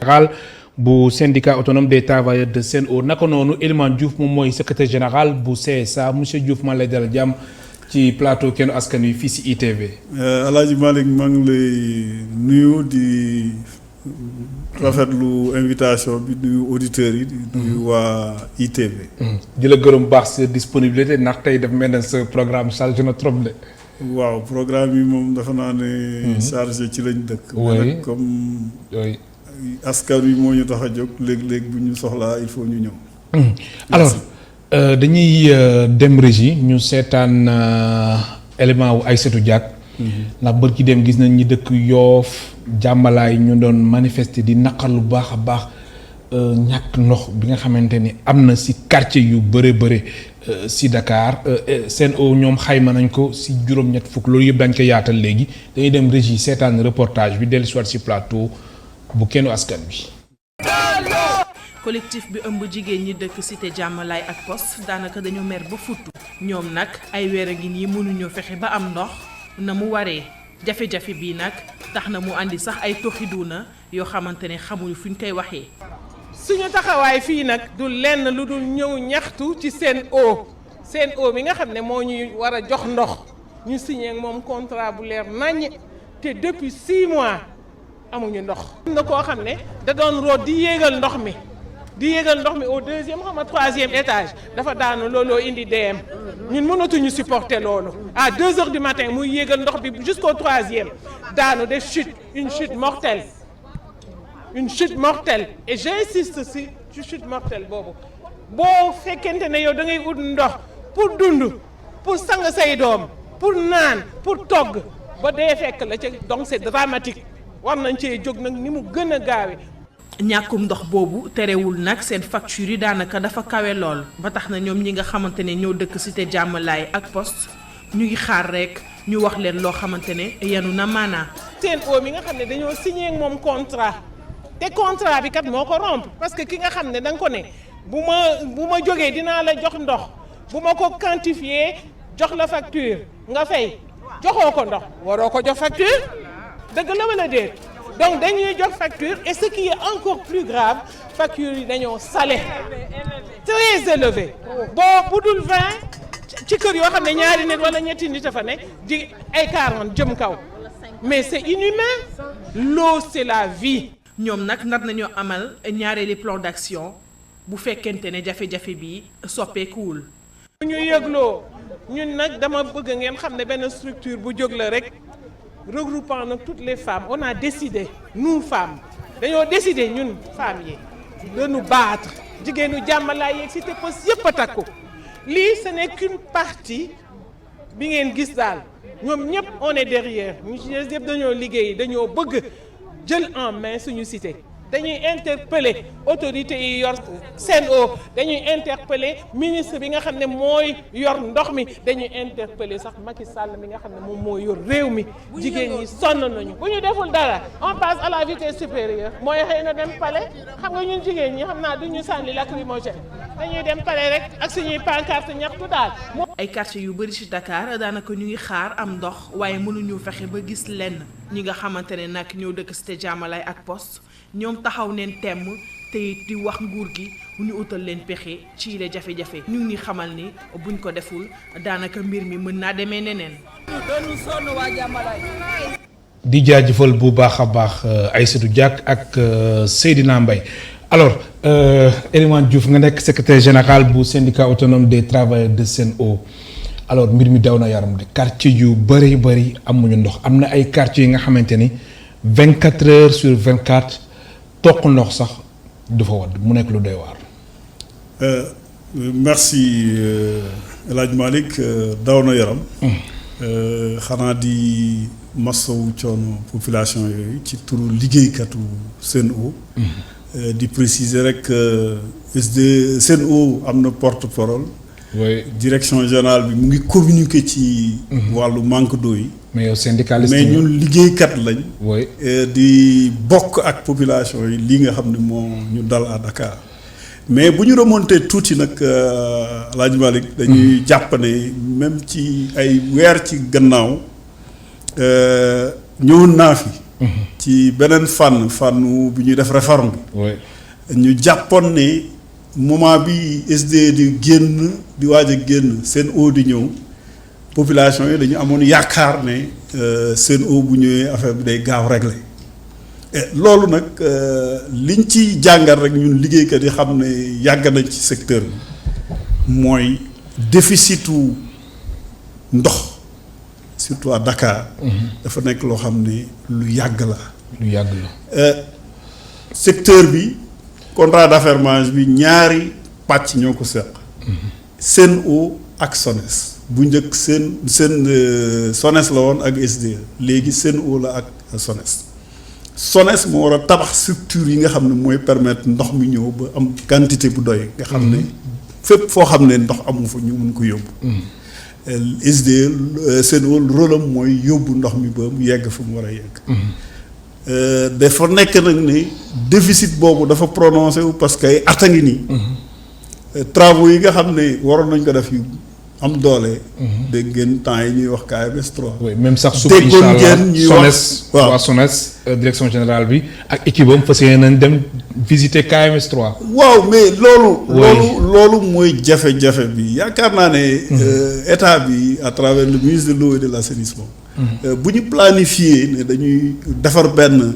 général bu syndicat autonome des travailleurs de Sen'Eau naka noonu Elimane Diouf moom mooy secrétaire général bu CSA monsieur Diouf man lay dalal jàmm ci plateau Kennu Askan Wi fii si ITV. El Hadj Malick maa ngi lay nuyu di rafetlu invitation bi nuyu auditeurs yi di nuyu waa ITV. di la gërëm baax sa disponibilité ndax tey daf mel ne sa programme chargé na trop de. waaw programme yi moom dafa naa ne chargé ci lañ dëkk. oui comme oui. askan wi moo ñu tax a jóg léeg-léeg bu ñu soxlaa il faut ñu ñëw. alors dañuy dem régie ñu seetaan élément wu Aïssatou Diack. ndax bër ci dem gis nañ ñi dëkk Yoof jàmmalaay ñu doon manifester di naqar lu baax a baax ñàkk ndox bi nga xamante ni am na si quartier yu bëre si Dakar Sen'Eau ñoom xayma nañ ko si juróom-ñett fukk loolu yëpp dañ ko yaatal léegi dañuy dem régie seetaan reportage bi dellu si plateau bu Kennu Askan Wi. collectif bi ëmb jigéen ñi dëkk cité jàmmalaay ak poste daanaka dañu mer ba futtu ñoom nag ay weer a ngi nii mënuñoo fexe ba am ndox na mu waree jafe-jafe bii nag tax na mu andi sax ay toxiduuna yoo xamante ne xamuñu fu ñu koy waxee. suñu taxawaay fii nag du lenn lu dul ñëw ñaxtu ci Sen'Eau mi nga xam ne moo ñuy war a jox ndox ñu signé ak moom contrat bu leer naññ te depuis 6 mois amuñu ndox. am na koo xam ne da doon root di yéegal ndox mi au 2e xam nga 3e étage dafa daanu looloo indi DM ñun mënatuñu supporter loolu à 2 heures du matin muy yéegal ndox bi jusqu'au 3e daanu def chute une chute mortelle et j'insiste ci chute mortelle boobu boo fekkente ne yow da ngay ut ndox pour dund pour sang say doom pour naan pour togg ba dee fekk la ca donc c'est dramatique war nañ cee jóg nag ni mu gën a gaawe. ñàkkum ndox boobu terewul nag seen facture yi daanaka dafa kawe lool ba tax na ñoom ñi nga xamante ne ñoo dëkk cité jàmmalaay ak poste ñu ngi xaar rek ñu wax leen loo xamante ne yanu na maanaa. Sen'Eau mi nga xam ne dañoo signé ak moom contrat te contrat bi kat moo ko rompre parce que ki nga xam ne da nga ko ne bu ma jógee dinaa la jox ndox bu ma ko quantifier jox la facture nga fay joxoo ko ndox waroo ko jox facture dëgg la wala déet. donc dañuy jox facture et ce qui est encore plus grave facture yi dañoo salé très élevé boo budul 20 ci kër yoo xam ne ñaari nit wala ñetti nit a fa ne di ay 40 jëm kaw mais c'est inhumain. L'eau c'est la vie. ñoom nag nar nañoo amal ñaareeli plan d'action bu fekkente ne jafe-jafe bi soppeekuwul. bu ñu yëgloo ñun nag dama bëgg ngeen xam ne benn structure bu jóg la rek. regroupant nag toutes les femmes on a décidé nous femmes dañoo décidé ñun femmes yi de nous battre jigéenu jàmmalaay yeeg cité poste yëpp a takku lii ce n'est qu'une partie bi ngeen gis daal ñoom ñëpp on est derrière ñu ci des yëpp dañoo liggéey dañoo bëgg jël en main suñu cité dañuy interpeller autorités yi yor Sen'Eau dañuy interpeller ministre bi nga xam ne mooy yor ndox mi dañuy interpeller sax Macky Sall mi nga xam ne moom moo yor réew mi jigéen ñi sonn nañu. bu ñu deful dara on passe à la vitesse supérieure mooy xëy na dem palais xam nga ñun jigéen ñi xam naa du ñu sànni lacrymogène dañuy dem palais rek ak suñuy pancarte ñaxtu daal. ay quartiers yu bëri ci Dakar daanaka ñu ngi xaar am ndox waaye mënuñu fexe ba gis lenn ñi nga xamante ne nag ñoo dëkk cité jàmmalaay ak poste ñoom taxaw neen temm te di wax nguur gi bu ñu utal leen pexe ci les jafe-jafe ñu ngi xamal ni buñ ko deful daanaka mbir mi mën naa demee neneen. di jaajëfal bu baax a baax Aïssatou Diack ak Seydina Mbaye alors Elimane Diouf nga nekk secrétaire général bu syndicat autonome des travailleurs de Sen'Eau alors mbir mi daw na yaram de quartier yu bëri amuñu ndox am na ay quartiers yi nga xamante ni 24 heures sur 24 toq ndox sax du fa wadd mu nekk lu doy waar. merci El Hadj Malick daw na yaram. xanaa di masawu coono population yooyu ci turu liggéeykatu Sen'Eau. di préciser rek Sen'Eau am na porte-parole. oui direction générale bi mu ngi communiquer ci. wàllu manque d'eau yi. mais yow syndicaliste mais ñun liggéeykat lañ. oui di bokk ak population yi lii nga xam ne moo ñu dal à Dakar mais bu ñu remonté tuuti nag El Hadj Malick dañuy jàpp ne même ci ay weer ci gannaaw ñëwoon naa fi ci beneen fànn bi ñuy def réforme oui. bi ñu jàppoon ne moment bi SDE di génn di waaj a génn Sen'Eau di ñëw population yi dañu amoon yaakaar ne Sen'Eau bu ñëwee affaire bi day gaaw réglé loolu nag liñ ci jàngat rek ñun liggéeykat yi xam ne yàgg nañ ci secteur bi mooy déficitu ndox surtout à Dakar. dafa nekk loo xam ne lu yàgg la. lu yàgg la. secteur bi contrat d'affermage bi ñaari pàcc ñoo ko seq. Sen'Eau ak SONES. bu njëkk seen SONES la woon ak SDE léegi Sen'Eau la ak SONES. SONES moo war a tabax structure yi nga xam ne mooy permettre ndox mi ñëw ba am quantité bu doy. nga xam ne fépp foo xam ne ndox amu fa ñu mun ko yóbbu. SDE Sen'Eau rôle am mooy yóbbu ndox mi ba mu yegg fu mu war a yegg. dafa nekk nag ne déficit boobu dafa prononcé wu parce que ay at a ngi nii. travaux yi nga xam ne waroon nañ ko def yu am doole. dégg ngeen temps yi ñuy wax KMS 3. oui même sax suba incha allah SONES waa SONES direction générale bi ak équipe am fas yéene nañ dem visiter KMS 3. waaw mais loolu mooy jafe-jafe bi yaakaar naa ne. état bi à travers le ministre de l'eau et de l'assainissement. bu ñu planifier ne dañuy defar benn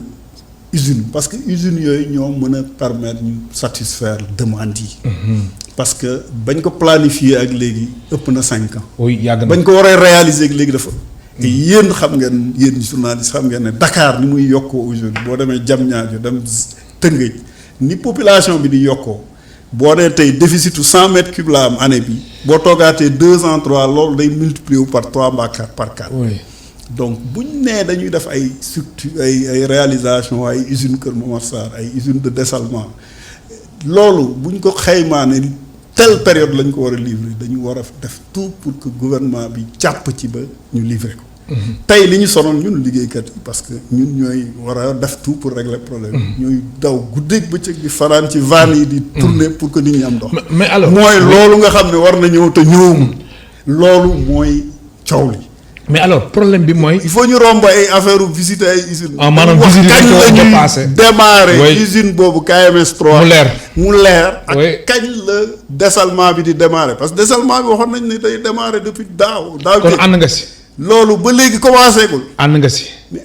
usine parce que usines yooyu ñoo mën a permettre ñu satisfaire demande yi. parce que bañ ko planifier ak léegi ëpp na 5 ans. oui yàgg na bañ ko waree réaliser ak léegi dafa. te yéen xam ngeen yéen journaliste xam ngeen ne Dakar ni muy yokkoo aujourd'hui boo demee Diamniadio dem Tëngéej ni population bi di yokkoo boo nee tey déficitu 100 mètres cubes la am année bi boo toogaatee 2 ans 3 loolu day multiplier wu par 3 mbaa 4 par 4. oui. donc bu ñu nee dañuy def ay structure ay réalisation ay usine Kër Momar Sarr ay usine de dessalement loolu bu ñu ko xaymaa ne telle période lañ ko war a livrer dañu war a def tout pour que gouvernement bi jàpp ci ba ñu livrer ko. tey li ñu sonal ñun liggéeykat yi parce que ñun ñooy war a def tout pour régler problème ñooy daw guddeeg bëccëg di fanaan ci vannes yi di tourner pour que nit ñi am ndox. mais alors mooy loolu nga xam ne war na ñëw te ñëwum loolu mooy coow li. mais alors problème bi mooy. il faut ñu romb ay affaire visite ay usine. maanaam visite yi dañ ko dépassé démarrer usine boobu KMS 3. mu leer ak kañ la dessalement bi di démarrer parce que dessalement bi waxoon nañ ne day démarrer depuis daaw. kon ànd nga si. loolu ba léegi commencé gul. ànd nga si. mais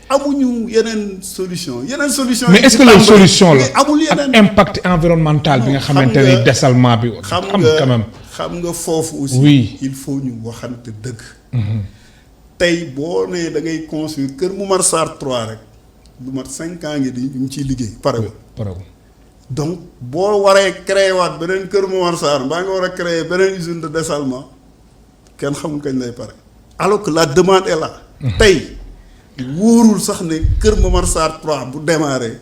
amuñu yeneen solution. mais est-ce que la solution la amul yeneen ak impact environnemental bi nga xamante ni dessalement bi. xam nga foofu aussi. oui il faut ñu waxante dëgg. tey boo nee da ngay construire Kër Momar Sarr 3 rek lu mat 5 ans ngi di ñu ngi ciy liggéey parewul. donc boo waree créer waat beneen Kër Momar Sarr mbaa nga war a créer beneen usine de dessalement kenn xamul kañ lay pare. alors que la demande est là. tey wóorul sax ne Kër Momar Sarr 3 bu démarré.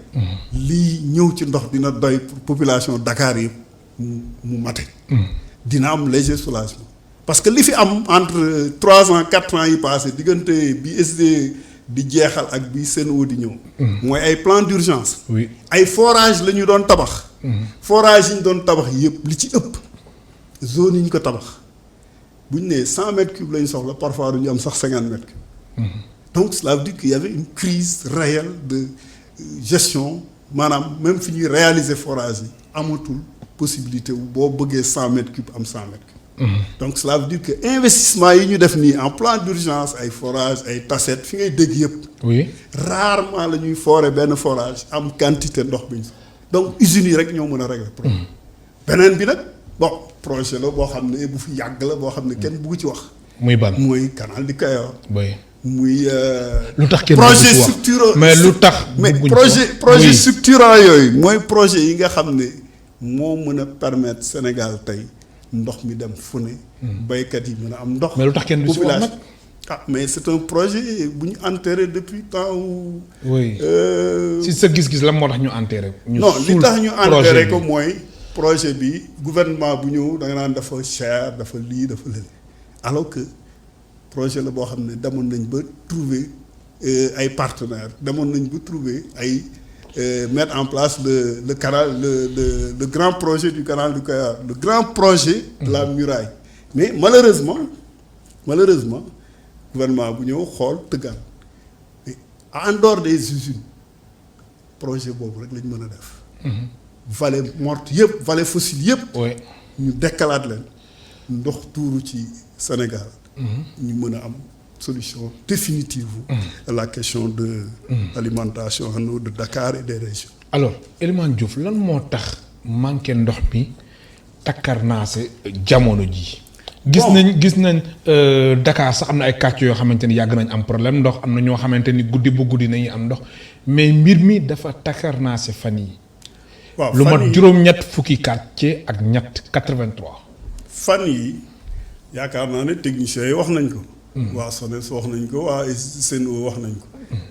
lii ñëw ci ndox dina doy pour population Dakar yëpp mu mate. dina am léger soulagement. parce que li fi am entre 3 ans 4 ans yi passé diggante bi SDE di jeexal ak bi Sen'Eau di ñëw. mooy ay plan d'urgence. oui ay forage la ñu doon tabax. forage yi ñu doon tabax yëpp li ci ëpp zone yi ñu ko tabax bu ñu nee 100 mètres cubes la ñu soxla parfois du ñu am sax 50 mètres cubes. donc cela veut dire qu'il y avait une crise réelle de gestion maanaam même fi ñuy réaliser forage yi amatul possibilité wu boo bëggee 100 mètres cubes am 100 mètres cubes. donc cela veut dire que investissement yi ñu def nii en plan d'urgence ay forage ay tassettes fi ngay dégg yëpp. oui rarement la ñuy forer benn forage am quantité ndox bi ñu donc usines yi rek ñoo mën a régler problème. beneen bi nag bon projet la boo xam ne bu fi yàgg la boo xam ne kenn bugg ci wax. muy ban muy canal du Cayor. oui muy. lu tax kenn projet structurant mais lu tax. mais projet structurant yooyu mooy projet yi nga xam ne moo mën a permettre Sénégal tey. ndox mi dem fu ne. baykat yi mën a am ndox. mais lu tax kenn du si wax nag. mais c'est un projet bu ñu enterré depuis temps où. oui si sa gis-gis la moo tax ñu enterré. non li tax ñu enterré ko mooy projet bi gouvernement bu ñëw da nga naan dafa cher dafa lii dafa lële alors que projet la boo xam ne demoon nañ ba trouver ay partenaires demoon nañ ba trouver ay. Mettre en place le canal le grand projet du canal du Cayor le grand projet de la muraille mais malheureusement gouvernement bu ñëw xool tëggaan en dehors des usines projet boobu rek lañ mën a def. vallée morte yëpp vallée fossile yëpp. oui ñu dekkalaat leen ndox tuuru ci Sénégal. ñu mën a am solution définitive. à la question de. alimentation en eau de Dakar et des régions. alors Elimane Diouf lan moo tax manqué ndox mi takkarnaase jamono ji gis nañ Dakar sax am na ay quartiers yoo xamante ni yàgg nañ am problème ndox am na ñoo xamante ni guddi bu guddi nañuy am ndox mais mbir mi dafa takkarnaase fan yi waaw lu mat juróom-ñett fukki quartier ak ñett 83. fan yi yaakaar naa ne techniciens yi wax nañ ko. waa SONES wax nañ ko waa SEN'EAU wax nañ ko.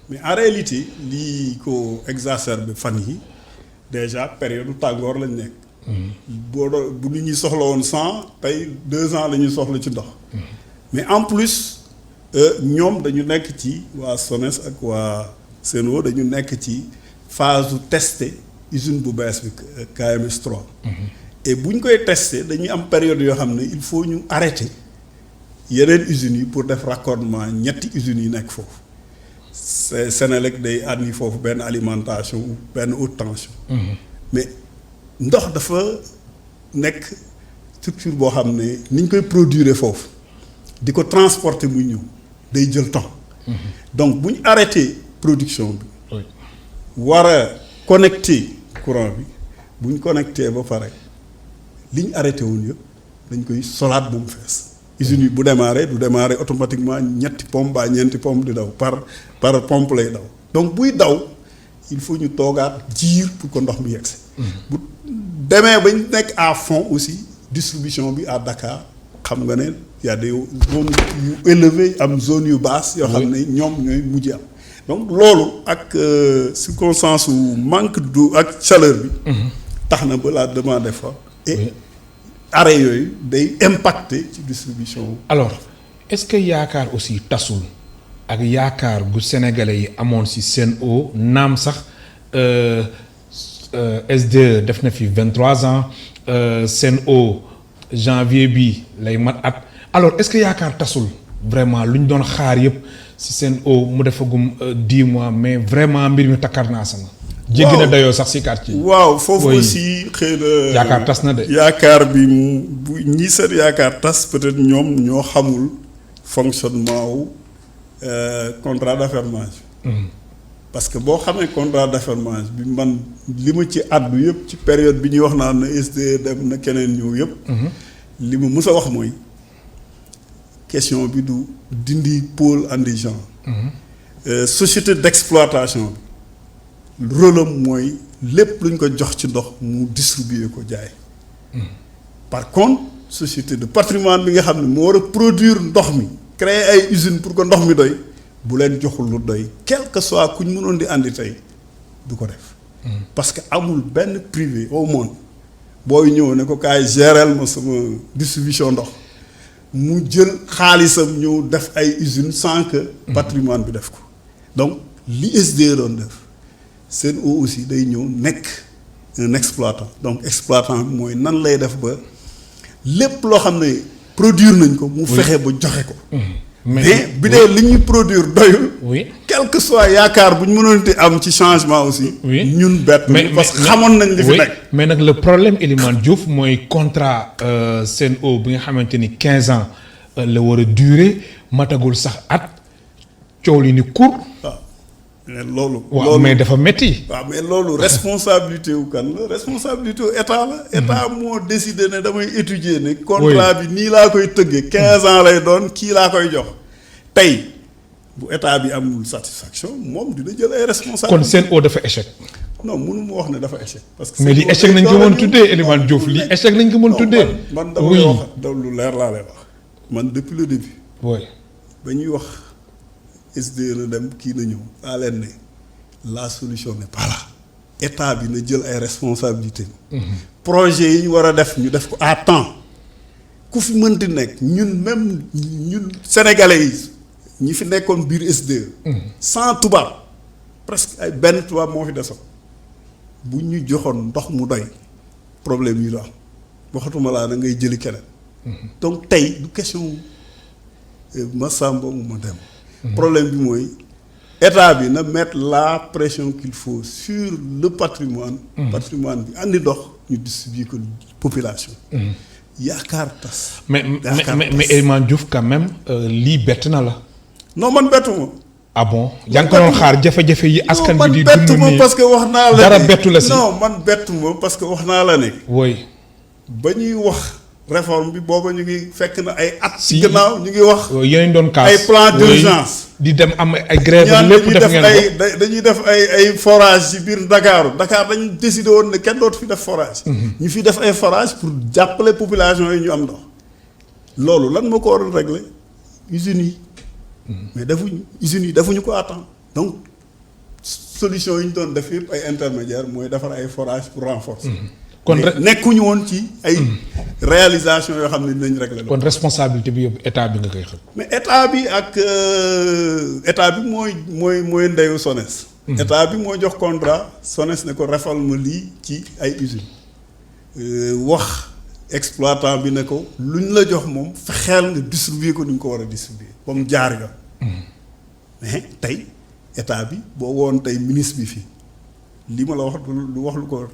mais en réalité lii ko exacerbé fan yi déjà période tàngoor lañ nekk. boo doon bu nit ñi soxla woon 100 tey 2 ans la ñuy soxla ci ndox. mais en plus ñoom dañu nekk ci waa SONES ak waa SEN'EAU dañu nekk ci phase su tester usine bu bees bi KMS 3. et bu ñu koy tester dañuy am période yoo xam ne il faut ñu arrêter yeneen usines yi pour def raccordement ñetti usines yi nekk foofu. Senelec day andi foofu benn alimentation ou benn haute tension. mais ndox dafa nekk structure boo xam ne ni ñu koy produire foofu di ko transporter muy ñëw day jël temps. donc bu ñu arrêté production bi. war a connecté courant bi bu ñu connecté ba pare li ñu arrêté woon yëpp dañ koy solaat bu mu fees. usines yi bu démarré du démarré automatiquement ñetti pompe ba ñeenti pompe di daw par pompe lay daw donc buy daw il faut ñu toogaat jiir pour que ndox mi yegsi. bu demee ba ñu nekk à fond aussi distribution bi à Dakar xam nga ne y a des zones yu élevées am zone yu basse yoo xam ne ñoom ñooy mujj am donc loolu ak circonstance wu manque d'eau ak chaleur bi. tax na ba la demande fa et arrêt yooyu day impacter ci distribution. alors est-ce que yaakaar aussi tasul ak yaakaar gu sénégalais yi amoon ci SEN'EAU naam sax SDE def na fi 23 ans SEN'EAU janvier bi lay mat at alors est-ce que yaakaar tasul vraiment lu ñu doon xaar yëpp ci SEN'EAU mu defagum 10 mois mais vraiment mbir mi takkarnaase na. jéggi na dayoo sax ci quartier. waaw foofu aussi xëy na. yaakaar tas na de. yaakaar bi bu ñi seen yaakaar tas peut-être ñoom ñoo xamul fonctionnement wu contrat d'affermage. parce que boo xamee contrat d'affermage bi man li ma ci àddu yëpp ci période bi ñuy wax naan na SDE dem na keneen ñëw yëpp. li ma mës a wax mooy question bi du dindi pôle indigent. société d'exploitation bi. rôle am mooy lépp lu ñu ko jox ci ndox mu distribuer ko jaay. par contre société de patrimoine bi nga xam ne moo war a produire ndox mi créer ay usines pour que ndox mi doy bu leen joxul lu doy quel que soit ku ñu mënoon di andi tey du ko def. parce que amul benn privé au monde booy ñëw ne ko kaay géreel ma sama distribution ndox mu jël xaalisam ñëw def ay usines sans que patrimoine bi def ko donc li SDE doon def. SEN'EAU aussi day ñëw nekk un exploitant donc exploitant bi mooy nan lay def ba lépp loo xam ne produire nañ ko mu fexe ba joxe ko. mais bi dee li ñuy produire doyul. quel que soit yaakaar bu ñu mënoon te am ci changement aussi. ñun bett parce que xamoon nañ li fi nekk. mais nag le problème Elimane Diouf mooy contrat SEN'EAU bi nga xamante ni 15 ans la war a durer matagul sax at coow li ni kur. mais loolu. waaw mais dafa métti. waaw mais loolu responsabilité wu kan la responsabilité wu état la. état moo décidé ne damay étudier ne. contrat bi nii laa koy tëggee 15 ans lay doon kii laa koy jox tey bu état bi amul satisfaction moom dina jël ay responsabilités. kon SEN'EAU dafa échec. non mënu ma wax ne dafa échec. parce que mais li échec nañ ko mën tuddee Elimane Diouf li échec nañ ko mën tuddee. man dama lay wax lu leer laa lay wax man depuis le début. oui ba ñuy wax. SDE na dem kii na ñëw daa leen ne la solution n'est pas là état bi na jël ay responsabilités. projet yi ñu war a def ñu def ko à temps ku fi mënti nekk ñun même ñun sénégalais yi ñi fi nekkoon biir SDE. sans tubaab presque ay benn tubaab moo fi desoon bu ñu joxoon ndox mu doy problème yi du am waxatuma laa da ngay jëli keneen. donc tey du question ma sàmba mu ma dem. problème bi mooy état bi na mettre la pression qu'il faut sur le patrimoine patrimoine bi andi ndox ñu distribuer ko population yaakaar tas mais Elimane Diouf quand même lii bett na la. non man bettuma. Ah bon yaa ngi ko doon xaar jafe-jafe yi askan bi di dund nii bettuma parce que wax naa la dara bettu la si. non man bettuma parce que wax naa la ne. oui. ba ñuy wax réforme bi booba ñu ngi fekk na ay at. si gannaaw ñu ngi wax. yeneen doon kaas ay plan d'urgence. di dem am ay grève lépp def ngeen ko dañuy def ay forage ci biir Dakar dañu décidé woon ne kenn dootu fi def forage. ñu fi def ay forage pour jàppale population yi ñu am ndox. loolu lan moo ko waroon régler usines yi. mais defuñu ko à temps donc solution yi ñu doon def yëpp ay intermédiaires mooy defar ay forage pour renforcer. kon nekkuñu woon ci ay réalisation yoo xam ne dinañ régler loolu. kon responsabilité bi yëpp état bi nga koy xam. mais état bi mooy ndeyu SONES. état bi moo jox contrat SONES ne ko refal ma lii ci ay usines wax exploitant bi ne ko luñ la jox moom fexeel nga distribuer ko ni nga ko war a distribuer ba mu jaar yoon. mais tey état bi boo woon tey ministre bi fii li ma la wax lu wax lu ko.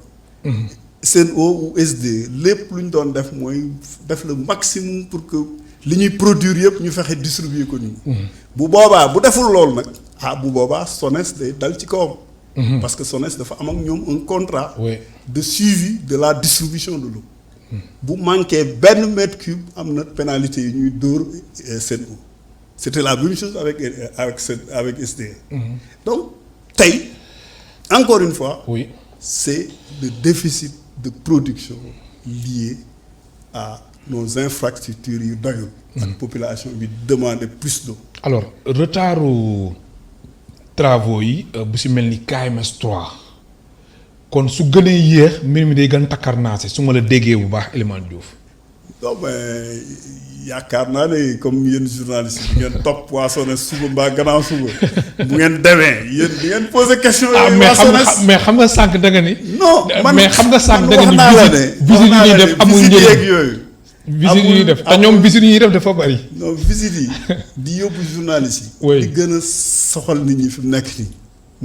SEN'EAU ou SDE lépp lu ñu doon def mooy def le maximum pour que li ñuy produire yëpp ñu fexe distribuer ko nii. bu boobaa bu deful loolu nag bu boobaa SONES day dal ci kawam. parce que SONES dafa am ak ñoom un contrat. de suivi de la distribution de l'eau. bu manqué benn mètre cube am na pénalité yi ñuy dóor SEN'EAU. c'était la même chose avec SDE. donc tey encore une fois. oui c'est le déficit de production lié à nos infrastructures yu doyul. ak population bi demander plus d'eau. alors retardu travaux yi bu si mel ni KMS 3 kon su gënee yéex mbir mi day gën takkarnaase su ma la déggee bu baax Elimane Diouf. non mais yaakaar naa ne comme yéen journalistes yi ngeen topp waa SONES suba mbaa gannaaw suba bu ngeen demee yéen di ngeen poser question. yooyu waa SONES mais xam nga sànq da nga ni. non man mais xam nga sànq da nga ni visite yi ñuy def amul njëriñ yooyu. visite yi ñuy def te ñoom visite yi ñuy def dafa bari. non visite yi di yóbbu journalistes yi. oui di gën a soxal nit ñi fi mu nekk nii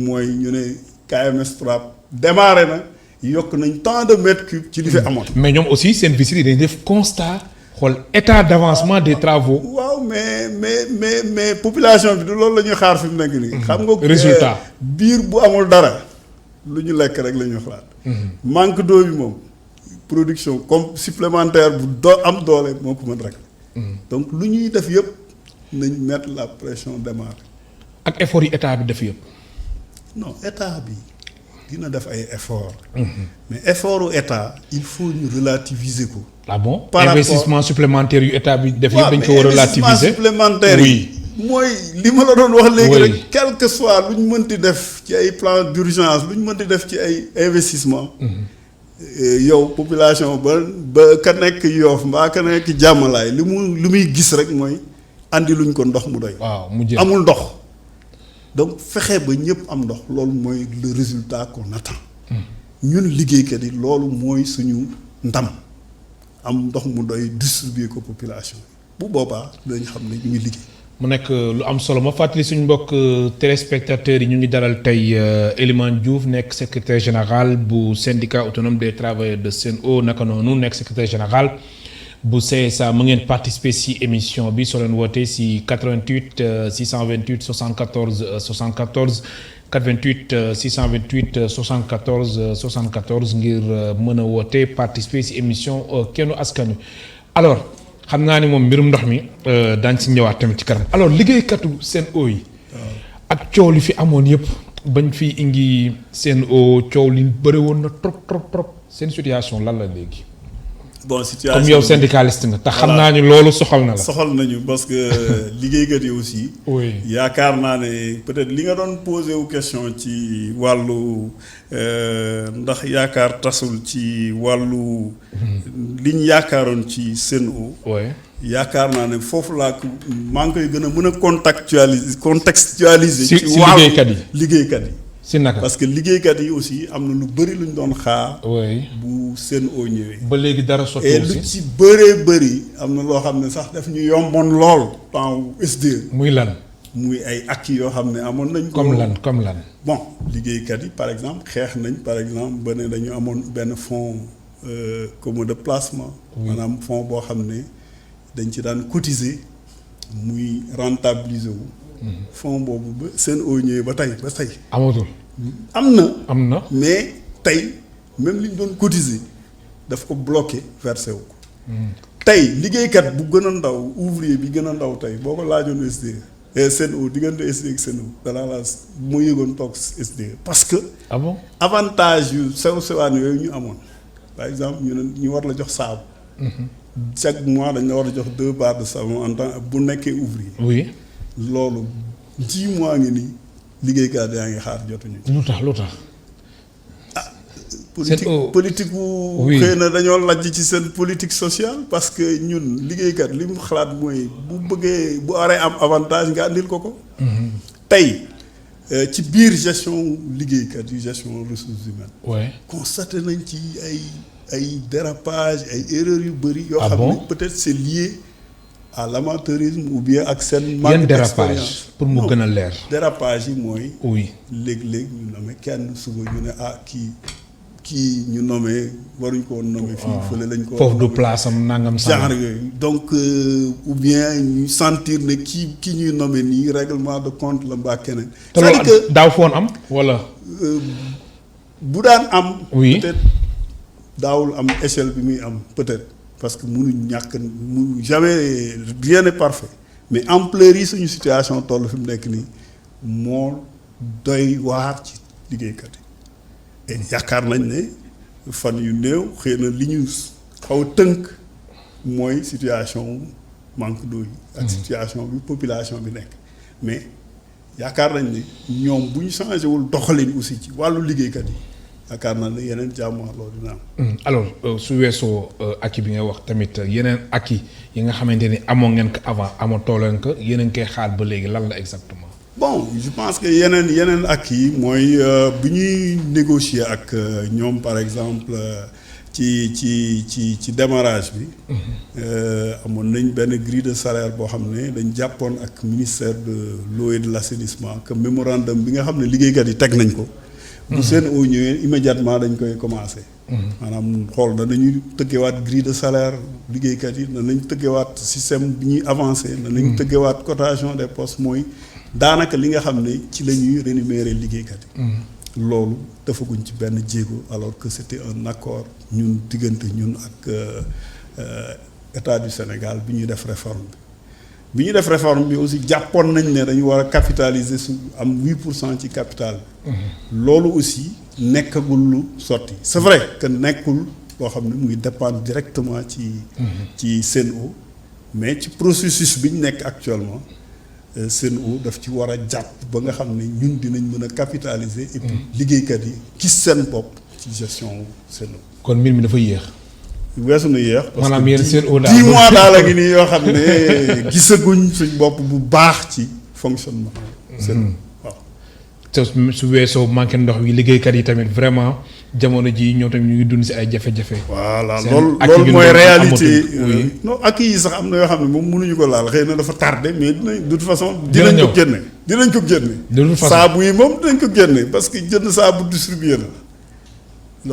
mooy ñu ne KMS 3 démarré na yokk nañ tant de mètres cubes ci li fi amoon. mais ñoom aussi seen visite yi dañuy def constat xool état d'avancement des travaux. waaw mais population bi du loolu la ñuy xaar fi mu nekk nii. xam nga résultat biir bu amul dara lu ñu lekk rek la ñuy xalaat. manque d'eau bi moom production comme supplémentaire bu am doole moo ko mën rek. donc lu ñuy def yëpp nañ mettre la pression démarrer. ak effort yi état bi def yëpp. non état bi dina def ay effort mais effort u état il faut ñu relativiser ko. ah bon par investissement supplémentaire yu état bi def yëpp dañ ko war a relativiser. investissement supplémentaire yi mooy li ma la doon wax léegi rek quel que soit lu ñu mënti def ci ay plan d'urgence lu ñu mënti def ci ay investissement yow population ba ka nekk Yoff mbaa ka nekk Jàmmalaay li muy gis rek mooy andi luñ ko ndox mu doy. waaw mu jël amul ndox. donc fexe ba ñëpp am ndox loolu mooy le résultat qu'on attend. ñun liggéeykat yi loolu mooy suñu ndam am ndox mu doy distribuer ko population bu boobaa dañ xam ne ñu ngi liggéey. mu nekk lu am solo ma fàttali suñu mbokk téléspectateurs yi ñu ngi dalal tey Elimane Diouf nekk secrétaire général bu syndicat autonome des travailleurs de SEN'EAU naka noonu nekk secrétaire général bu CSA mu ngeen participer ci émission bi soo leen wootee ci 88 628 74 74 88 628 74 74 ngir mën a woote participer ci émission kennu askan wi alors. xam naa ni moom mbirum ndox mi daañ si ñëwaat tamit ci kanam alors liggéeykatu SEN'EAU yi ak coow li fi amoon yëpp bañ fi indi SEN'EAU coow li bëri woon na trop seen situation lan la léegi. bon situation comme yow syndicaliste nga te xam naa ni loolu soxal na la. soxal nañu parce que liggéeykat yi aussi. oui yaakaar naa ne peut-être li nga doon posé wu question ci wàllu ndax yaakaar tasul ci wàllu. liñ yaakaaroon ci SEN'EAU. oui yaakaar naa ne foofu laa ko maa ngi koy gën a mën a contextualiser. ci liggéeykat yi liggéeykat yi. si naka parce que liggéeykat yi aussi am na lu bëri lu ñu doon xaar. oui bu SEN'EAU ñëwee. ba léegi dara sotti et lu ci bëree bëri am na loo xam ne sax daf ñu yomboon lool temps SDE. muy lan. muy ay acquis yoo xam ne amoon nañ ko. comme lan. bon liggéeykat yi par exemple xeex nañ par exemple ba ne dañu amoon benn fonds commun de placement. maanaam fonds boo xam ne dañ ci daan cotiser muy rentabiliser wu. fonds boobu ba seen oo ñëwee ba tey. amatul. am na mais tey même li ñu doon cotiser daf ko bloqué versé wu ko. tey liggéeykat bu gën a ndaw ouvrier bi gën a ndaw tey boo ko laajoon SDE. SNO diggante SDE ak SNO danaa la moo yëgoon toog SDE parce que. ah bon avantage yu sewaan yooyu ñu amoon par exemple ñu war la jox saabu. chaque mois dañ la war a jox 2 barres de savon en tant bu nekkee ouvrier. oui. loolu 10 mois ngi nii liggéeykat yaa ngi xaar jotuñu. lu tax. politique xëy na dañoo lajj ci seen politique sociale parce que ñun liggéeykat li mu xalaat mooy bu bëggee bu aree am avantage nga andil ko. tey ci biir gestion liggéeykat yi gestion ressources humaines. ouais constaté nañ ci ay dérapage ay erreurs yu bëri. yoo xam ne peut-être c'est lié à l'amateurisme ou bien ak seen. manque d'expérience pour mu gën a leer. dérapage yi mooy. oui léeg-léeg ñu nommé kenn suba ñu ne kii ñu nommé waruñ ko woon nommé fii fële lañ ko foofu du place am nangam genre yooyu donc ou bien ñu sentir ne kii ñuy nommé nii règlement de compte la mbaa keneen. c'est-à-dire que daaw foon am wala. bu daan am. oui peut-être daawul am échelle bi muy am peut-être parce que mënuñ jamais rien n'est parfait mais ampleur yi suñu situation toll fi mu nekk nii moo doy waar ci liggéeykat yi. yaakaar nañ ne fan yu néew xëy na li ñu xaw a tënk mooy situation manque d'eau yi ak situation bi population bi nekk mais yaakaar nañ ne ñoom bu ñu changé wul doxalin aussi ci wàllu liggéeykat yi yaakaar naa ne yeneen jàmmaarloo dina am. alors su weesoo acquis bi nga wax tamit yeneen acquis yi nga xamante ni amoo ngeen ko avant amatoo leen ko yéen a ngi koy xaar ba léegi lan la exactement. bon je pense que yeneen acquis yi mooy bi ñuy négocier ak ñoom par exemple ci démarrage bi. amoon nañ benn grille de salaire boo xam ne dañ jàppoon ak ministère de l'eau et de l'assainissement que mémorandum bi nga xam ne liggéeykat yi teg nañ ko. bu seen oo ñëwee immédiatement dañ koy commencer. maanaam xool na nañu tëggewaat grille de salaire liggéeykat yi na nañ tëggewaat système bi ñuy avancer. na nañ tëggewaat cotation des postes mooy. daanaka li nga xam ne ci la ñuy rémunérer liggéeykat yi. loolu defaguñ ci benn jéego alors que c'était un accord ñun diggante ñun ak état du Sénégal bi ñuy def réforme bi ñuy def réforme bi aussi jàppoon nañ ne dañu war a capitaliser su am 8% ci capital bi. loolu aussi nekkagul lu sotti c'est vrai que nekkul loo xam ne mu ngi dépendre directement ci Sen'Eau mais ci processus bi ñu nekk actuellement. Sen'Eau daf ci war a jàpp ba nga xam ne ñun dinañ mën a capitaliser. et puis liggéeykat yi gis seen bopp ci gestion Sen'Eau. kon mbir mi dafa yéex. weesu na yéex. maanaam yéen Sen'Eau daal 10 mois daal a ngi nii yoo xam ne gisaguñ suñ bopp bu baax ci fonctionnement. Sen'Eau waaw. te su weesoo manqué ndox wi liggéeykat yi tamit vraiment jamono ji ñoo tamit ñu ngi dund si ay jafe-jafe. voilà loolu mooy réalité. non ak yi sax am na yoo xam ne moom mënuñu ko laal xëy na dafa tardé mais dinañ de toute façon. dinañ ko génne. de toute façon saabu yi moom dinañ ko génne parce que jënd saabu distribué na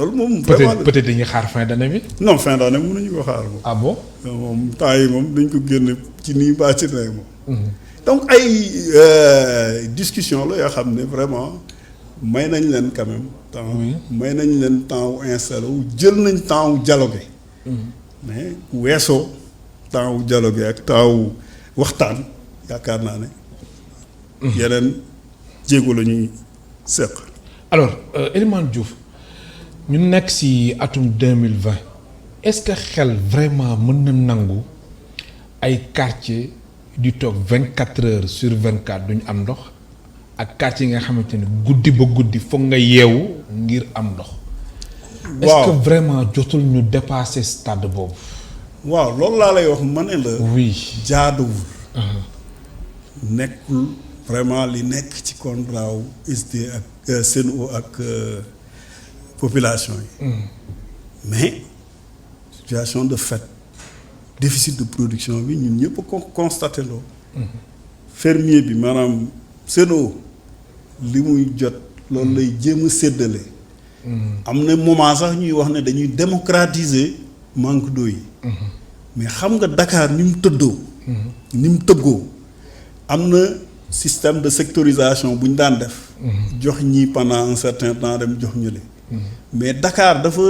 loolu moom. vraiment peut-être dañuy xaar fin d'année bi. non fin d'année mënuñu ko xaar moom. ah bon. moom temps yi moom dañ ko génne ci nii baa ci ne moom. donc ay discussion la yoo xam ne vraiment may nañ leen quand même. may nañ leen temps wu installé wu jël nañ temps wu dialogué. mais weesoo temps wu dialogué ak temps wu waxtaan yaakaar naa ne. yeneen jéego la ñuy seq. alors Elimane Diouf ñu nekk ci atum 2020 est-ce que xel vraiment mën na nangu ay quartier di toog 24 heures sur 24 duñ am ndox ak quartier yi nga xamante ne guddi ba guddi foog nga yeewu ngir am ndox. waaw est-ce que vraiment jotul ñu dépasser stade boobu. waaw loolu laa lay wax ma ne la. oui jaaduwul. nekkul vraiment li nekk ci contrat wu SDE ak Sen'Eau ak population yi. mais situation de fait déficit de production bi ñun ñëpp ko constaté loo. fermier bi maanaam Sen'Eau li muy jot loolu lay jéem a séddale. am na moment sax ñuy wax ne dañuy démocratiser manque d'eau yi. mais xam nga Dakar ni mu tëddoo. ni mu tëggoo am na système de sectorisation bu ñu daan def. jox ñii pendant un certain temps dem jox ñële. mais Dakar dafa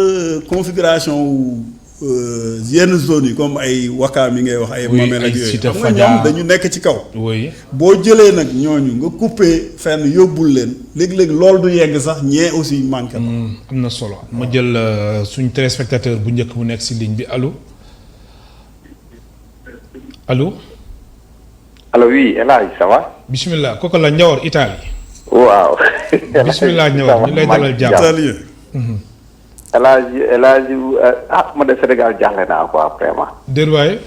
configuration wu yenn zones yi comme ay Wakaam yi ngay wax ay. Mamel ak yooyu xam nga ñoom dañu nekk ci kaw. oui boo jëlee nag ñooñu nga coupé fenn yóbbul leen léegi-léegi loolu du yegg sax ñee aussi manqué na. am na solo ma jël suñ téléspectateur bu njëkk bu nekk si ligne bi allo allo. allo oui El Hadj ça va. bisimilah kooku la Ndiawar Italie. waaw. bisimilah Ndiawar ñu lay dalal jàmm. italien. El Hadj ma de Sénégal jaaxle naa quoi vraiment. déet waaye.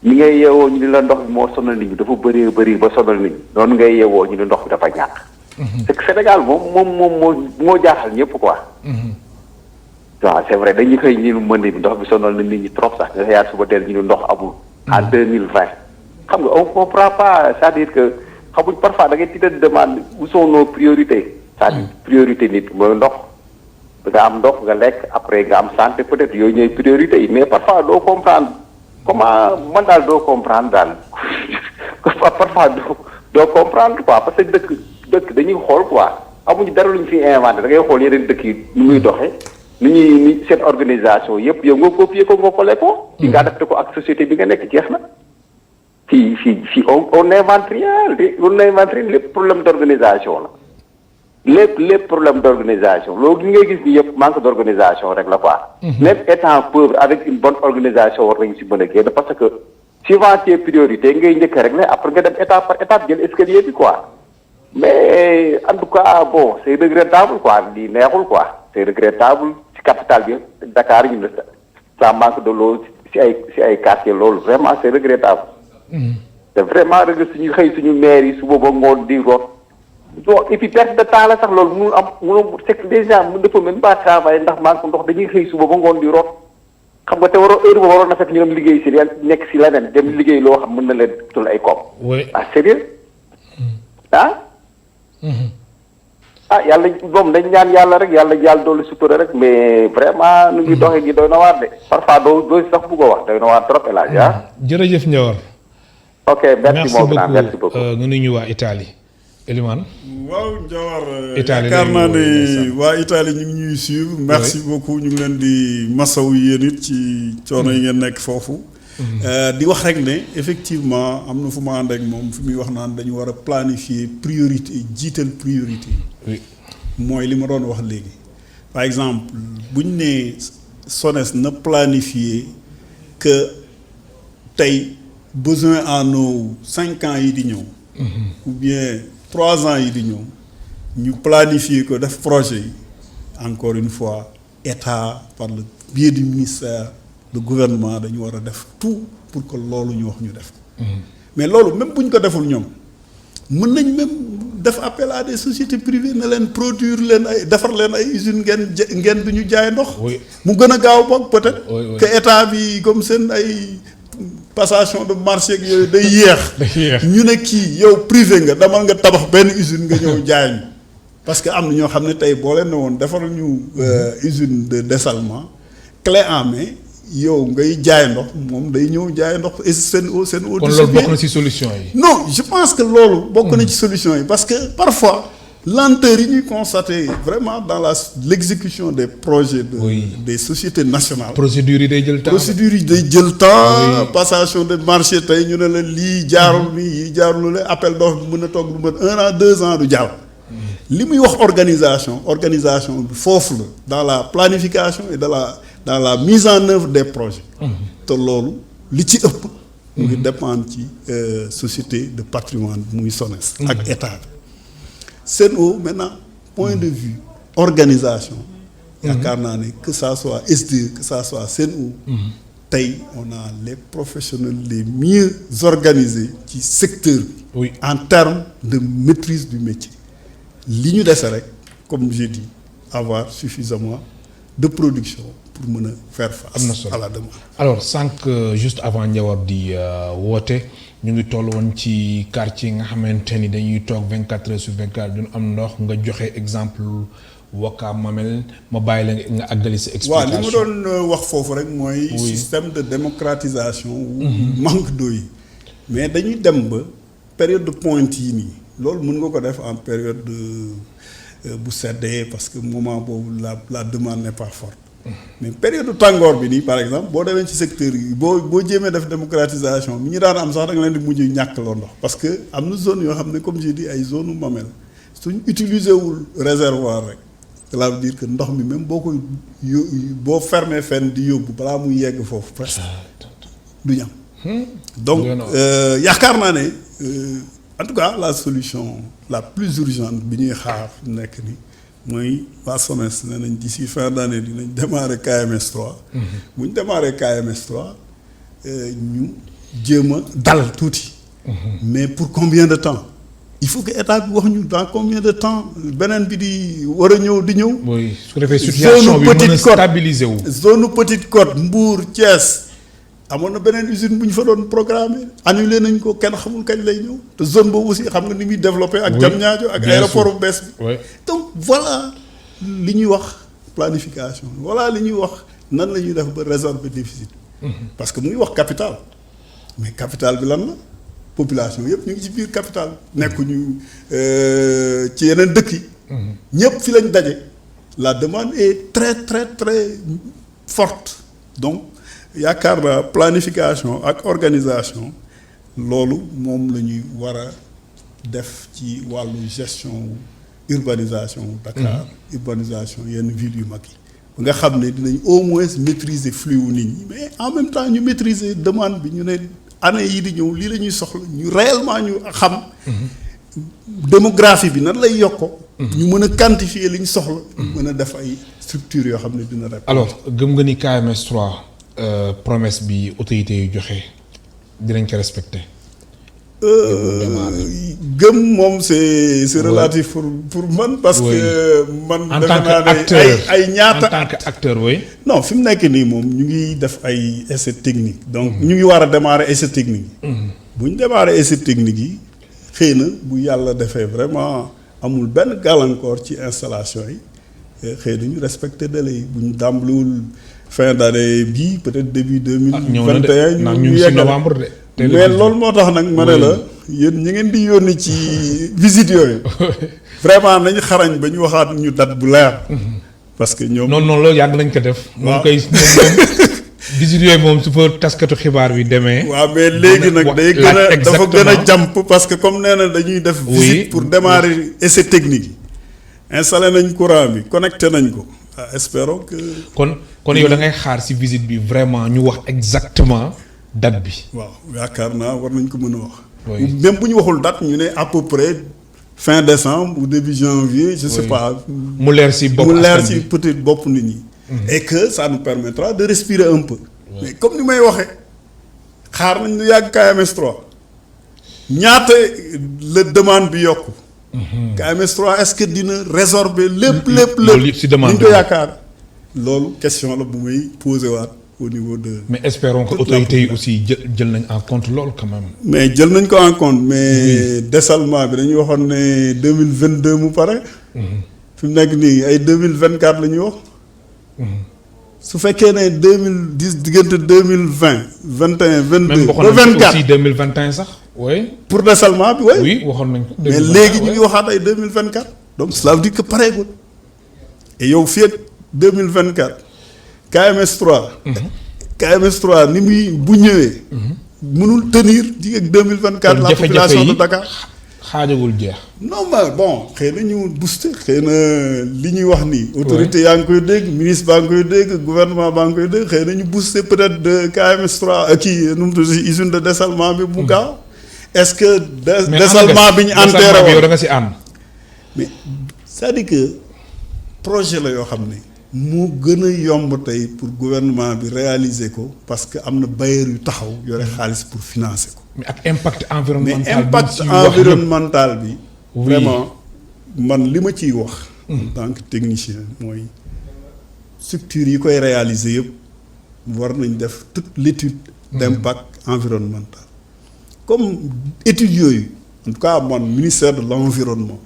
ni ngay yeewoo ñu ni la ndox bi moo sonal nit ñi dafa bëri ba sonal nit ñi noonu ngay yeewoo ñu ni ndox bi dafa ñàkk. c'est que Sénégal moom moo jaaxal ñëpp quoi. waaw c'est vrai dañuy xëy ñu mën bi ndox bi sonal na nit ñi trop sax nga yaatu suba teel ñu ni ndox amul. en 2020. xam nga on comprend pas c'est-à-dire que xamuñ parfois da ngay tiital demande où sont nos priorités. c'est-à-dire priorité nit mooy ndox. nga am ndox nga lekk après nga am santé peut-être yooyu ñooy priorité yi mais parfois doo comprendre comment man daal doo comprendre daal parfois doo comprendre quoi parce que dëkk dañuy xool quoi amuñu dara luñ fi inventé da ngay xool yeneen dëkk yi nu muy doxee ni seen organisation yëpp yow nga copier ko nga collé ko. di nga adapté ko ak société bi nga nekk jeex na. fii on n'invente rien lépp problème d'organisation la. lépp problème d'organisation loolu ngay gis ni yëpp manque d'organisation rek la quoi. même étant pauvre avec une bonne organisation war nañu si mën a génn parce que suivant tes priorités ngay njëkk rek ne après nga dem étape par étape jël escalier bi quoi. mais en tout cas bon c'est regrettable quoi lii neexul quoi c'est regrettable ci capitale bi Dakar ñu ne ça manque de l'eau si ay quartiers loolu vraiment c'est regrettable. c'est vraiment regret suñu xëy suñu maire yi suba ba ngoon di root. bon et puis perte de temps la sax loolu mënul c'est que déjà mën dafa même pas travailler ndax manque ndox dañuy xëy suba ba ngoon di root xam nga te heure ba waroon na fekk ñu dem liggéey si nekk si leneen dem liggéey loo xam mën na leen tul ay koom. oui ah sérieux yàlla moom dañ ñaan yàlla rek yàlla doolu sutura rek mais vraiment nu ngi doxee gi doy na waar de parfois doo sax bëgg a wax doy na waar trop El Hadj jërëjëf Ndiawar. ok merci beaucoup nga nuyu waa Italie. Elimane. waaw Ndiawar. Italie yaakaar naa ne waa Italie ñu ngi ñuy suivre. merci beaucoup ñu ngi leen di masawu yéen it ci coono yi ngeen nekk foofu. di wax rek ne effectivement am na fu ma ànd ak moom fi muy wax naan dañu war a planifier priorité jiital priorité. oui mooy li ma doon wax léegi. par exemple bu ñu nee SONES na planifier que tey besoin en eau 5 ans yi di ñëw. ou bien 3 ans yi di ñëw ñu planifier ko def projet yi encore une fois état par le biais du ministère le gouvernement dañu war a def tout pour que loolu ñu wax ñu def ko mais loolu même bu ñu ko deful ñoom mën nañ même def appel à des sociétés privées na leen produire leen ay defar leen ay usines ngeen du ñu jaay ndox mu gën a gaaw boog peut-être que état bi comme seen ay passation de marché ak yooyu day yéex ñu ne kii yow privé nga demal nga tabax benn usine nga ñëw jaay ñu parce que am na ñoo xam ne tey boo leen ne woon defaral ñu usine de dessalement clé en main yow ngay jaay ndox moom day ñëw jaay ndox seen eau kon loolu bokk na ci solution yi. non je pense que loolu bokk na ci solution yi parce que parfois lenteur yi ñuy constater vraiment dans l'exécution des projets des sociétés nationales. procédures yi day jël temps passation de marché tey ñu ne la lii jaarul nii yii jaarul la appel d'offre bi mën a toog lu mën 1 an 2 ans du jàll. li muy wax organisation bi foofu la dans la planification et dans la mise en œuvre des projets. te loolu li ci ëpp. mu ngi dépendre ci société de patrimoine muy SONES. ak état bi. Sen'Eau maintenant point de vue organisation. yaakaar naa ne que ça soit SDE que ça soit Sen'Eau. tey on a les professionnels les mieux organisés ci secteur bi. en termes de maîtrise du métier. li ñu dese rek comme j'ai dit avoir suffisamment de production pour mën a faire am na face solo. à la demande. alors sànq juste avant Njawar di woote ñu ngi toll woon ci quartier nga xamante ni dañuy toog 24 heures sur 24 duñu am ndox nga joxe exemple Wakaam Mamel ma bàyyi la nga àggali sa waaw explication. li ma doon wax foofu rek mooy Oui. système de démocratisation wu manque d'eau yi mais dañuy dem ba période de pointe yi nii loolu mën nga ko def en période bu seddee parce que moment boobu la demande n'est pas forte mais période de tàngoor bi nii par exemple boo demee ci secteur yi boo jéemee def démocratisation bi ñu daan am sax da nga leen di mujj ñàkk loo ndox parce que am na zone yoo xam ne comme j'ai dit ay zone u Mamel suñ utiliser wul réservoir rek cela veut dire que ndox mi même boo koy boo fermé fenn di yóbbu balaa muy yegg foofu presque du ñu am donc yaakaar naa ne en tout cas la solution la plus urgente bi ñuy xaar nekk ni mooy waa SONES nee nañ d'ici fin d'année dinañ démarrer KMS 3 bu ñu démarrer KMS 3 ñu jéem a dal tuuti mais pour combien de temps il faut que état bi wax ñu dans combien de temps beneen bi di war a ñëw di ñëw. oui su ko defee situation bi mën a stabiliser wu. zone Petite Côte Mbour Thiès amoon na beneen usine bu ñu fa doon programmer annulé nañ ko kenn xamul kañ lay ñëw te zone boobu aussi xam nga ni muy développé. ak Diamniadio ak aéroport bu bees bi. donc voilà li ñuy wax planification voilà li ñuy wax nan la ñuy def ba résorber déficit. parce que mu ngi wax capital mais capital bi lan la. population yëpp ñu ngi ci biir capital nekkuñu ci yeneen dëkk yi. ñëpp fi lañ daje. la demande est très très très forte donc yaakaar naa planification ak organisation loolu moom la ñuy war a def ci wàllu gestion urbanisation Dakar. urbanisation yenn villes yu mag yi. ba nga xam ne dinañ au moins maîtriser flux wu nit ñi mais en même temps ñu maîtriser demande bi ñu ne. année yii di ñëw lii la ñuy soxla ñu réellement ñu xam démographie bi nan lay yokko ñu mën a quantifier li ñu soxla mën a def ay structures yoo xam ne dina répondre. alors gëm nga ni KMS 3 promesse bi autorités yu joxe dinañ ko respecter. gëm moom c'est relatif pour man parce que man en tant que acteur ay ñaata en tant que acteur oui. non fi mu nekk nii moom ñu ngi def ay essais techniques donc ñu ngi war a démarrer essais techniques yi bu ñu démarrer essais techniques yi xëy na bu yàlla defee vraiment amul benn gàllankoor ci installation yi xëy na ñu respecter délai yi bu ñu dàmbaliwul fin d'année bii peut-être début 2021 ñu yegg novembre de. mais loolu moo tax nag ma ne la yéen ñi ngeen di yónni ci visite yooyu vraiment nañ xarañ ba ñu waxaat ñu date bu leer parce que ñoom non loolu yàgg nañ ko def moom koy visite yooyu moom su fa taskatu xibaar bi demee waaw mais léegi nag day gën a dafa gën a jàmp parce que comme nee na dañuy def visite pour démarrer essai technique yi installé nañ courant bi connecté nañ ko espérons que kon yow da ngay xaar ci visite bi vraiment ñu wax exactement date bi. waaw yaakaar naa war nañ ko mën a wax. même bu ñu waxul date ñu ne à peu près fin décembre ou début janvier. je sais pas. mu leer ci bopp mu leer ci peut-être bopp nit ñi. et que ça nous permettra de respirer un peu. mais comme ni may waxee xaar nañ lu yàgg KMS 3 ñaata la demande bi yokku. KMS 3 est-ce que dina résorber lépp. loolu yëpp ci demande bi ñu ko yaakaar. loolu question la bu may posé waat. au niveau de. mais espérons que autorités yi aussi jël nañ en compte loolu quand même. mais jël nañ ko en compte mais dessalement bi dañuy waxoon ne 2022 mu pare. fi mu nekk nii ay 2024 la ñuy wax. su fekkee ne 2010 diggante 2020 21 22. ba 24 aussi 2021 sax. oui. pour dessalement bi oui. oui waxoon nañ ko. mais léegi ñu ngi waxaat ay 2024. donc cela veut dire que pareegul. et yow fii ak 2024. KMS 3. KMS 3 ni muy bu ñëwee. mënul tenir di ak 2024. la population de Dakar xaajagul jeex. non mais bon xëy na ñu booster xëy na li ñuy wax nii. autorité yaa ngi koy dégg ministre baa ngi koy dégg gouvernement baa ngi koy dégg xëy na ñu booster peut-être de KMS 3 kii nu mu tudd usine de dessalement bi mu gaaw. est-ce que dessalement bi ñu enterré woon yow da nga ci ànd. mais c'est-à-dire que projet la yoo xam ne. moo gën a yomb tey pour gouvernement bi réaliser ko parce que am na bailleur yu taxaw yore xaalis pour financer ko. mais ak impact environnemental mais impact environnemental bi. vraiment man li ma ciy wax. en tant que technicien mooy structures yi koy réaliser yëpp war nañ def toute l'étude d'impact environnemental comme études yooyu en tout cas man ministère de l'environnement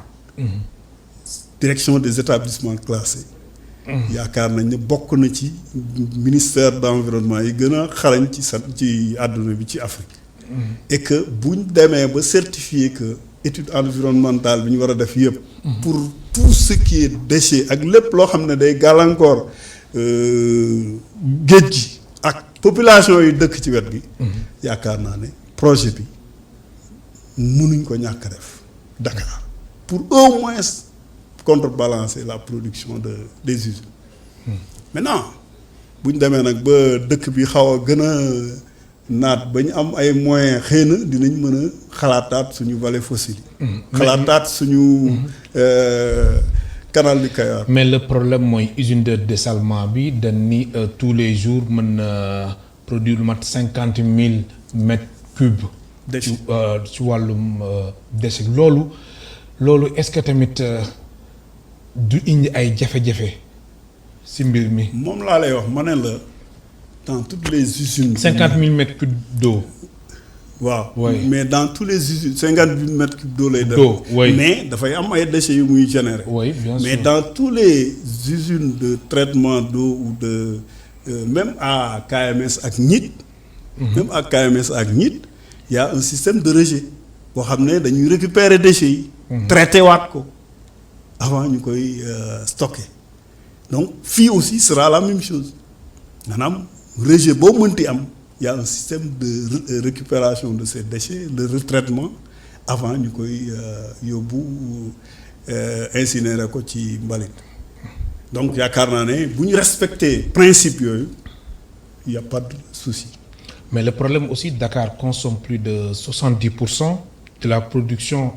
direction des établissements classés yaakaar nañ ne bokk na ci ministère d'environnement yi gën a xarañ ci àdduna bi ci Afrique et que buñ demee ba certifier que étude environnementale bi ñu war a def yëpp pour tout ce qui est déchet ak lépp loo xam ne day gàllankoor géej gi ak population yi dëkk ci wet gi yaakaar naa ne projet bi mënuñ ko ñàkk def Dakar pour au moins contrebalancer la production des usines maintenant bu ñu demee nag ba dëkk bi xaw a gën a naat ba ñu am ay moyens xëy na dinañ mën a xalaataat suñu vallée fossile yi xalaataat suñu canal du Kayar. mais le problème mooy usine de dessalement bi dañ ni tous les jours mën na produire lu mat 50 000 mètres cubes ci wàllum déchet loolu est-ce que tamit du indi ay jafe-jafe si mbir mi. moom laa lay wax ma ne la dans toutes les usines. 50 000 mètres cubes d'eau. waaw oui. mais dans tous les usines 50 000 mètres cubes d'eau lay def. d'eau oui. mais dafay am ay déchets yu muy générer. oui bien sûr mais dans tous les usines de traitement d'eau ou de même à KMS ak ñit. même à KMS ak ñit y a un système de rejet boo xam ne dañuy récupérer déchets yi. traité waat ko avant ñu koy stocker donc fii aussi sera la même chose maanaam rejet boo mënti am. Il y a un système de récupération de ces déchets, de retraitement avant ñu koy yóbbu incinérer ko ci mbalit donc yaakaar naa ne bu ñu respecter principe yooyu il y a pas de souci. mais le problème aussi Dakar consomme plus de 70% de la production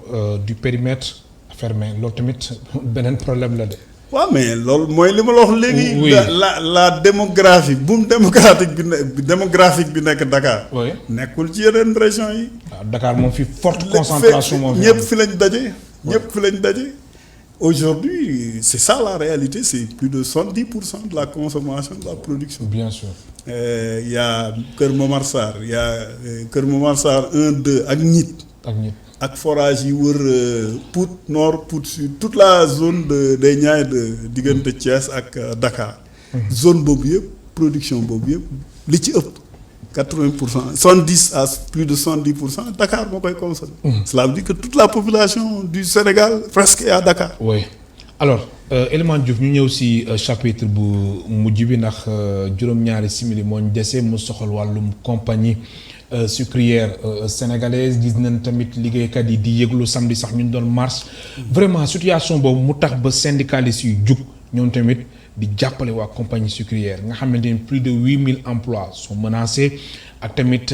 du périmètre fermé loolu tamit beneen problème la de. waaw mais loolu mooy li ma la wax léegi. oui la démographie boom démographique bi nekk Dakar. oui nekkul ci yeneen région yi. waaw Dakar moom fi forte concentration moom fi ñëpp fi lañ daje. ñëpp fi lañ daje. aujourd'hui c'est ça la réalité c'est plus de 70% de la consommation de la production. bien sûr. Y a Kër Momar Sarr y a Kër Momar Sarr 1 2 ak ñit. ak ñit. ak forage yi wër Pout Nord Pout Sud toute la zone des Niayes de diggante Thiès ak Dakar. zone boobu yëpp production boobu yëpp li ci ëpp 80% 70 à plus de 70% Dakar moo koy consommer. Cela veut dire que toute la population du Sénégal presque est à Dakar. oui alors Elimane Diouf ñu ñëw si chapitre bu mujj bi ndax juróom-ñaari simili moo ñu dese mu soxal wàllum compagnie. Sucrière sénégalaise gis nañ tamit liggéeykat yi di yëglu samedi sax ñu doon marche vraiment situation boobu mu tax ba syndicalistes yu jug ñoom tamit di jàppale waa compagnie sucrière nga xamante ni plus de 8000 emplois sont menacés ak tamit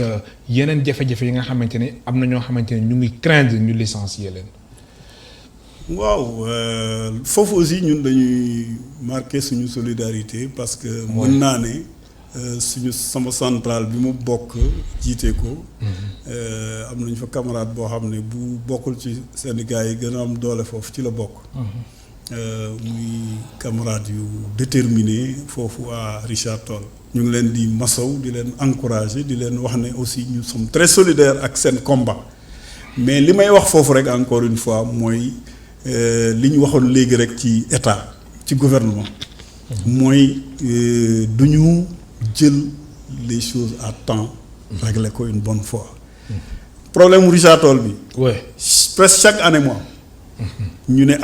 yeneen jafe-jafe yi nga xamante ne am na ñoo xamante ne ñu ngi craindre ñu licencier leen. waaw foofu aussi ñun dañuy marquer suñu solidarité parce que mën naa ne. suñu sama centrale bi mu bokk jiite ko. am nañu fa camarade boo xam ne bu bokkul ci syndicat yi gën a am doole foofu ci la bokk. muy camarade yu déterminé foofu à Richard Toll. ñu ngi leen di masaw di leen encourager di leen wax ne aussi ñu sommes très solidaires ak seen combat mais li may wax foofu rek encore une fois mooy li ñu waxoon léegi rek ci état ci gouvernement. mooy du ñu. jël les choses à temps régler ko une bonne fois problème mu Richard Toll bi oui presque chaque année mois ñu ne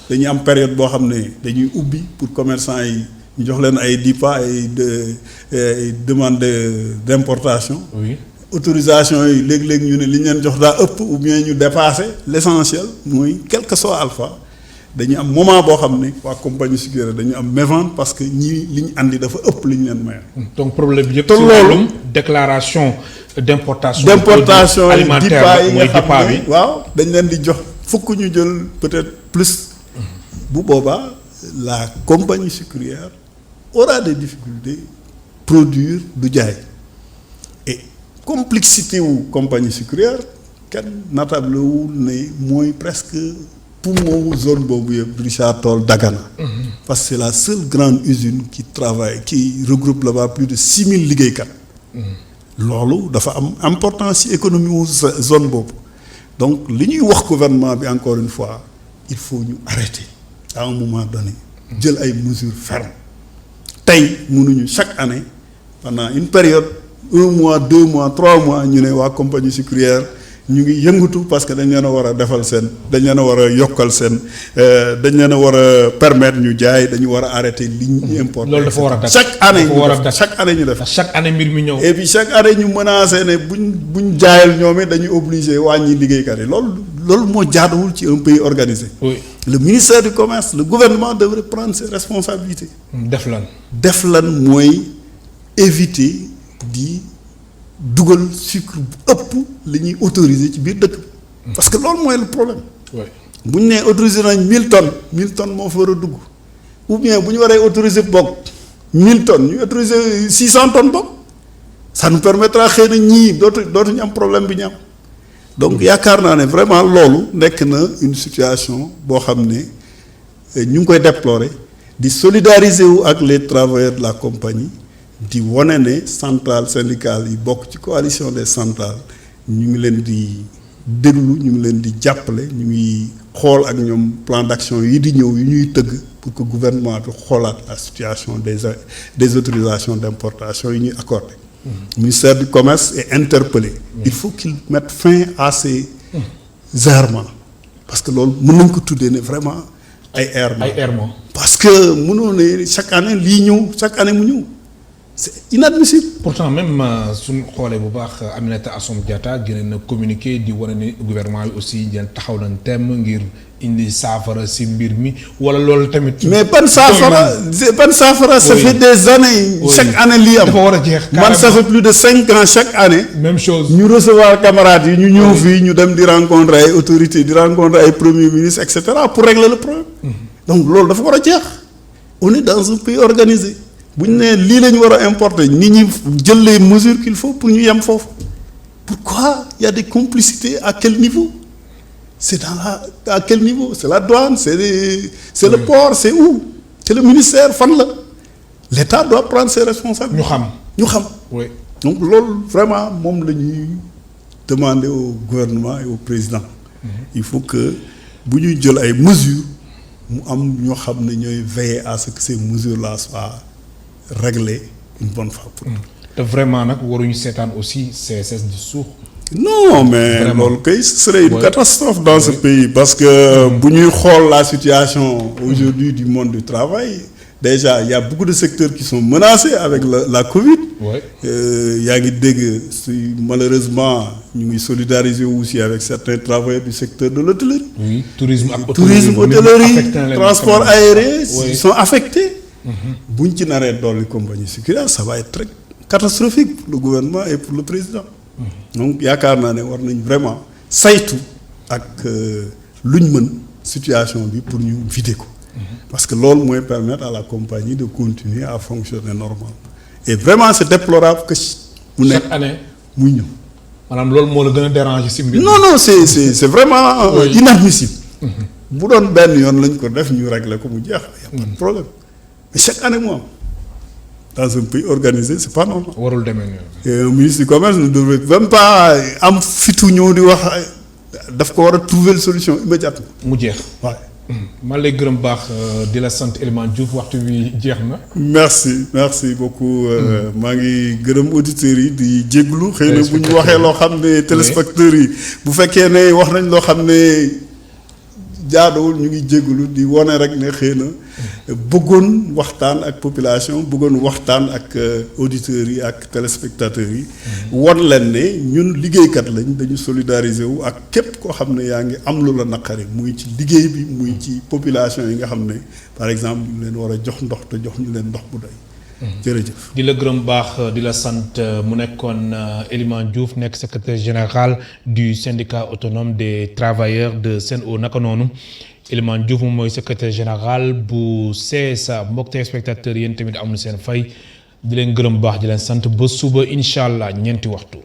dañuy am période boo xam ne dañuy ubbi pour commerçant yi ñu jox leen ay DIPA ay demande d'importation oui autorisation yi léeg-léeg ñu ne li ñu leen jox daa ëpp ou bien ñu dépasser l'essentiel mooy quel que soit alpha dañu am moment boo xam ne waa compagnie sucrière dañu am mévente parce que ñii li ñu andi dafa ëpp li ñu leen mayoon. donc problème bi yëpp. te loolu déclaration d'importation. d'importation alimentaire yi mooy nga DIPA xam bi. ne waaw dañ leen di jox fukk ñu jël peut-être plus. bu boobaa la compagnie sucrière aura des difficultés produire du jaay et complexité wu compagnie sucrière kenn natable wul ne mooy presque poumon zone boobu yëpp Richard Toll Dagana. Parce que c'est la seule grande usine qui regroupe là-bas plus de 6000 liggéeykat. loolu dafa am importance ci économie wu zone boobu donc li ñuy wax gouvernement bi encore une fois il faut ñu arrêter à un moment donné jël ay mesures fermes tey mënuñu chaque année pendant une période 1 mois 2 mois 3 mois ñu ne waa compagnie sucrière ñu ngi yëngatu parce que dañ leen a war a defal seen dañ leen a war a yokkal seen dañ leen a war a permettre ñu jaay dañu war a arrêter li ñu importer. loolu dafa war a dakk chaque année ñu def chaque année mbir mi ñëw. et puis chaque année ñu menacé ne buñ jaayal ñoom it dañuy obligé wàññi liggéeykat yi loolu moo jaaduwul ci un pays organisé. oui le ministère du commerce le gouvernement devrait prendre ses responsabilités. def lan mooy éviter di dugal sucre bu ëpp li ñuy autoriser ci biir dëkk bi. parce que loolu mooy le problème. bu ñu nee autoriser nañ 1000 tonnes moo fa war a dugg ou bien bu ñu waree autoriser bokk 1000 tonnes ñu autoriser 600 tonnes bokk ça nous permettra xëy na ñii dootuñu am problème bi ñu am donc yaakaar naa ne vraiment loolu nekk na une situation boo xam ne ñu ngi koy déplorer di solidariser wu ak les travailleurs de la compagnie. di wane ne centrale syndicale yi bokk ci coalition des centrales ñu ngi leen di déglu ñu ngi leen di jàppale ñu ngi xool ak ñoom plan d'action yi di ñëw yu ñuy tëgg pour que gouvernement bi xoolaat la situation des autorisations d'importation yi ñuy accordé. Ministère du commerce est interpellé. Il faut qu'il mette fin à ces errements parce que loolu mën nañ ko tuddee ne vraiment ay errements parce que mënoo ne chaque année lii ñëw chaque année mu ñëw. C'est inadmissible. Pourtant même suñu xoolee bu baax Aminata Assome Diatta génne na communiqué di wane ni gouvernement bi aussi ngeen taxaw nañ temm ngir indi saafara si mbir mi wala loolu tamit. mais ban saafara ça fait des années. chaque année lii am dafa war a jeex. man ça fait plus de 5 ans chaque année. même chose ñu recevoir camarades yi ñu ñëw fii ñu dem di rencontrer ay autorités di rencontrer ay premiers ministres et cetera pour régler le problème. donc loolu dafa war a jeex. on est dans un pays organisé. bu ñu nee lii la ñu war a importer nit ñi jël les mesures qu'il faut pour ñu yem foofu pourquoi il y a des complicités à quel niveau c'est à quel niveau c'est la douane c'est le port c'est où c'est le ministère fan la l'État doit prendre ses responsabilités. ñu xam oui donc loolu vraiment moom la ñuy demander au gouvernement et au président. il faut que bu ñuy jël ay mesures mu am ñoo xam ne ñooy veiller à ce que ces mesures là soient régler une bonne fois pour toutes. te vraiment nag waruñu seetaan aussi CSS di suux. non mais loolu kay ce serait une catastrophe dans ce pays parce que bu ñuy xool la situation aujourd'hui du monde du travail déjà il y a beaucoup de secteurs qui sont menacés avec la Covid. yaa ngi dégg malheureusement ñu ngi solidariser aussi avec certains travailleurs du secteur de l'hôtellerie. oui tourisme hôtellerie transport aérien ils sont affectés. buñ ci naree dolli compagnie sucrière ça va être très catastrophique pour le gouvernement et pour le président. donc yaakaar naa ne war nañ vraiment saytu ak luñ mën situation bi pour ñu vider ko. parce que loolu mooy permettre à la compagnie de continuer à fonctionner normalement et vraiment c'est déplorable que mu nekk chaque année muy ñëw. maanaam loolu moo la gën a déranger si mbir. non c'est vraiment inadmissible. bu doon benn yoon lañ ko def ñu régler ko mu jeex. y a pas de problème. mais chaque année mu am dans un pays organisé c'est pas normal. warul demee noonu. et un ministre du commerce ne devrait même pas am fitu ñëw di wax daf ko war a trouver une solution immédiatement. mu jeex waaw. man lay gërëm baax di la sant Elimane Diouf waxtu bi jeex na. merci beaucoup. maa ngi gërëm auditeurs yi di jéglu xëy na bu ñu waxee loo xam ne téléspectateurs yi bu fekkee ne wax nañ loo xam ne jaaduwul ñu ngi jéglu di wane rek ne xëy na bëggoon waxtaan ak population bëggoon waxtaan ak auditeurs yi ak téléspectateurs yi. won leen ne ñun liggéeykat lañ dañu solidariser wu ak képp koo xam ne yaa ngi am lu la naqari muy ci liggéey bi muy ci population yi nga xam ne par exemple ñu leen war a jox ndox te jox ñu leen ndox bu doy. jërëjëf di la gërëm baax di la sant mu nekkoon Elimane Diouf nekk secrétaire général du syndicat autonome des travailleurs de Sen'Eau naka noonu Elimane Diouf moom mooy secrétaire général bu CSA mbokk téléspectateurs yéen tamit amul seen fay di leen gërëm baax di leen sant ba suba incha allah ñeenti waxtu.